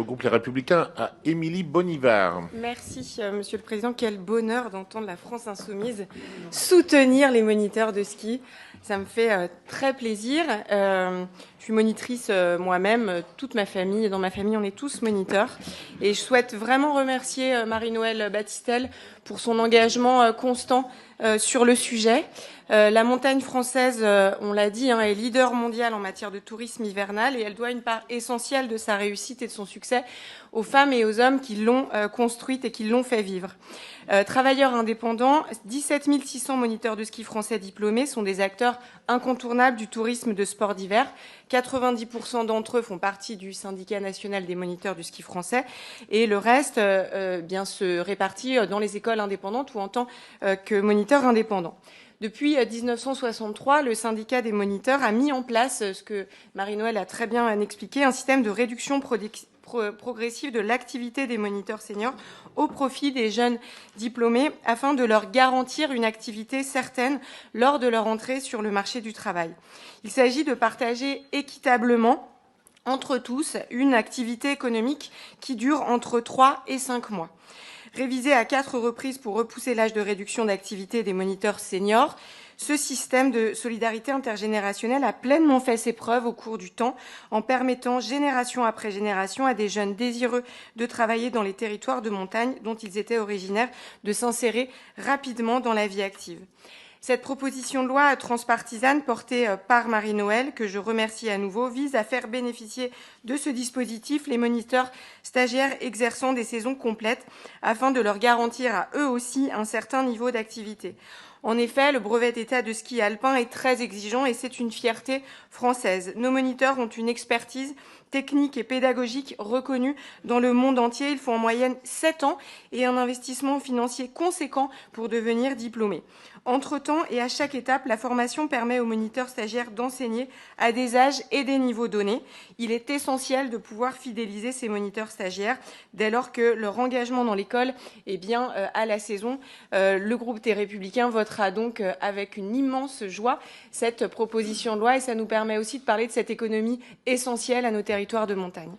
Le groupe Les Républicains à Émilie Bonivard. Merci, Monsieur le Président. Quel bonheur d'entendre la France Insoumise soutenir les moniteurs de ski. Ça me fait très plaisir. Je suis monitrice moi-même, toute ma famille. Dans ma famille, on est tous moniteurs. Et je souhaite vraiment remercier Marie-Noëlle Battistel pour son engagement constant sur le sujet. La montagne française, on l'a dit, est leader mondial en matière de tourisme hivernal et elle doit une part essentielle de sa réussite et de son succès aux femmes et aux hommes qui l'ont construite et qui l'ont fait vivre. Travailleurs indépendants, 17 600 moniteurs de ski français diplômés sont des acteurs incontournables du tourisme de sport d'hiver. 90% d'entre eux font partie du syndicat national des moniteurs du ski français et le reste se répartit dans les écoles indépendantes ou en tant que moniteurs indépendants. Depuis 1963, le syndicat des moniteurs a mis en place, ce que Marie-Noëlle a très bien expliqué, un système de réduction progressive de l'activité des moniteurs seniors au profit des jeunes diplômés afin de leur garantir une activité certaine lors de leur entrée sur le marché du travail. Il s'agit de partager équitablement entre tous une activité économique qui dure entre 3 et 5 mois. Révisé à 4 reprises pour repousser l'âge de réduction d'activité des moniteurs seniors, ce système de solidarité intergénérationnelle a pleinement fait ses preuves au cours du temps en permettant génération après génération à des jeunes désireux de travailler dans les territoires de montagne dont ils étaient originaires de s'insérer rapidement dans la vie active. Cette proposition de loi transpartisane portée par Marie-Noëlle, que je remercie à nouveau, vise à faire bénéficier de ce dispositif les moniteurs stagiaires exerçant des saisons complètes afin de leur garantir à eux aussi un certain niveau d'activité. En effet, le brevet d'état de ski alpin est très exigeant et c'est une fierté française. Nos moniteurs ont une expertise technique et pédagogique reconnue dans le monde entier. Il faut en moyenne 7 ans et un investissement financier conséquent pour devenir diplômé. Entre-temps et à chaque étape, la formation permet aux moniteurs stagiaires d'enseigner à des âges et des niveaux donnés. Il est essentiel de pouvoir fidéliser ces moniteurs stagiaires dès lors que leur engagement dans l'école est bien à la saison. Le groupe des Républicains votera donc avec une immense joie cette proposition de loi et ça nous permet aussi de parler de cette économie essentielle à nos territoires de montagne.